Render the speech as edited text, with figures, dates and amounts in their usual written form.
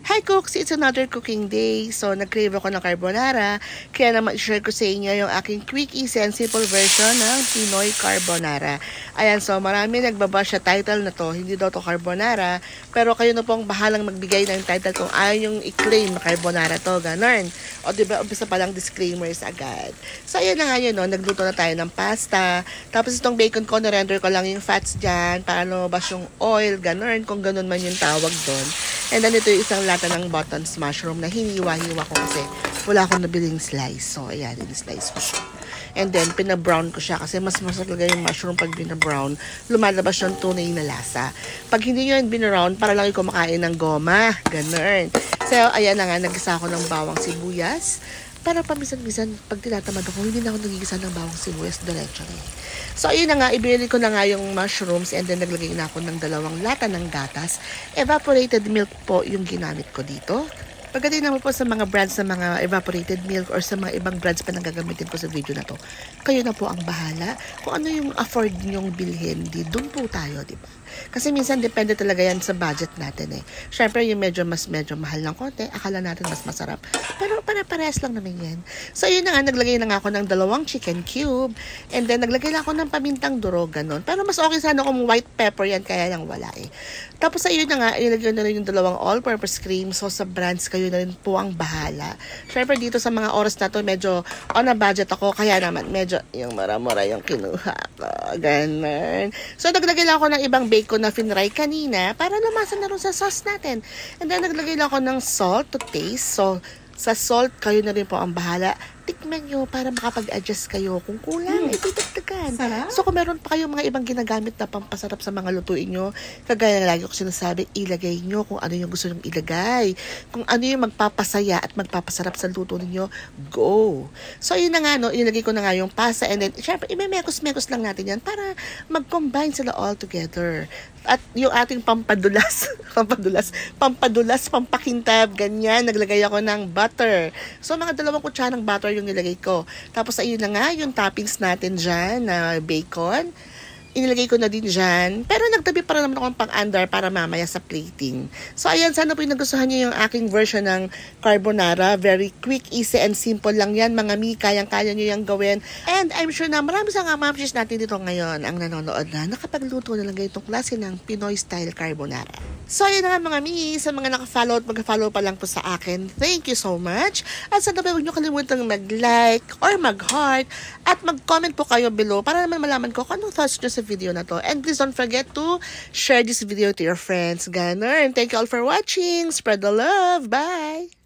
Hi cooks! It's another cooking day. So, nag-crave ako ng carbonara. Kaya naman share ko sa inyo yung aking quick, easy, and simple version ng Pinoy carbonara. Ayan, so marami nagbabash sa title na to. Hindi daw to carbonara. Pero kayo na pong bahalang magbigay ng title kung ayaw yung i-claim na carbonara to. Ganon. O diba, umpisa palang disclaimers agad. So, ayan na nga yun, no? Nagluto na tayo ng pasta. Tapos itong bacon ko, na-render ko lang yung fats dyan para lumabas yung oil. Ganon, kung ganon man yung tawag doon. And then ito yung isang lata ng buttons mushroom na hiniwa-hiwa ko kasi wala akong nabiling slice. So, ayan, in-slice ko siya. And then, pinabrown ko siya kasi mas masarap talaga yung mushroom pag binabrown. Lumalabas yung tunay na lasa. Pag hindi nyo yung binrown, para lang yung kumakain ng goma. Ganun. So, ayan na nga, nagisa ako ng bawang sibuyas. Para paminsan-minsan, pag tinatamad ako, hindi na ako nagigisa ng bawang sibuyas. Diretso na eh. So, ayun na nga, ibili ko na nga yung mushrooms and then naglagay na ako ng 2 lata ng gatas. Evaporated milk po yung ginamit ko dito. Pagdating naman po sa mga brands ng mga evaporated milk or sa mga ibang brands pa nang gagamitin ko sa video na to, kayo na po ang bahala. Kung ano yung afford nyong bilhin, doon po tayo, di ba? Kasi minsan depende talaga yan sa budget natin eh. Siyempre yung medyo mahal ng konti, akala natin mas masarap. Pero pare-parehas lang naman yan. So yun na nga, naglagay na nga ako ng 2 chicken cube. And then naglagay na ako ng pamintang durog, ganun. Pero mas okay sana kung white pepper yan, kaya lang wala eh. Tapos ayun na nga, ilagay na rin yung 2 all-purpose cream. So sa brands, kayo na rin po ang bahala. Siyempre dito sa mga oras na to, medyo on a budget ako. Kaya naman, medyo yung mura-mura yung kinuha ko. Ganun. So naglagay lang ako ng ibang bacon na finry kanina para lumasa na rin sa sauce natin. And then naglagay lang ako ng salt to taste. So sa salt, kayo na rin po ang bahala. Tikman nyo para makapag-adjust kayo. Kung kulang, ititagdagan. So, kung meron pa kayong mga ibang ginagamit na pampasarap sa mga lutuin nyo, kagaya na lagi ko sinasabi, ilagay nyo kung ano yung gusto nyong ilagay. Kung ano yung magpapasaya at magpapasarap sa luto ninyo, go! So, yun na nga, no? Ilagay ko na nga yung pasta and then, syempre, imemekos-mekos lang natin yan para mag-combine sila all together. At yung ating pampadulas, pampakintab, ganyan, naglagay ako ng butter. So, mga 2 kutsanang butter yung nilagay ko. Tapos, ayun na nga, yung toppings natin dyan na bacon. Inilagay ko na din dyan. Pero nagtabi para naman akong pang-under para mamaya sa plating. So, ayan, sana po yung nagustuhan niyo yung aking version ng carbonara. Very quick, easy, and simple lang yan. Mga mi, kayang-kaya nyo yung gawin. And I'm sure na marami sa nga mamsis natin dito ngayon ang nanonood na nakapagluto na lang ganitong klase ng Pinoy style carbonara. So, ayan na nga mga mi, sa mga naka-follow at mag-follow pa lang po sa akin, thank you so much. At sana ba huwag nyo kalimutang mag-like or mag-heart at mag-comment po kayo below para naman malaman ko kung anong thoughts nyo sa video na to. And please don't forget to share this video to your friends. Ganon. Thank you all for watching. Spread the love. Bye!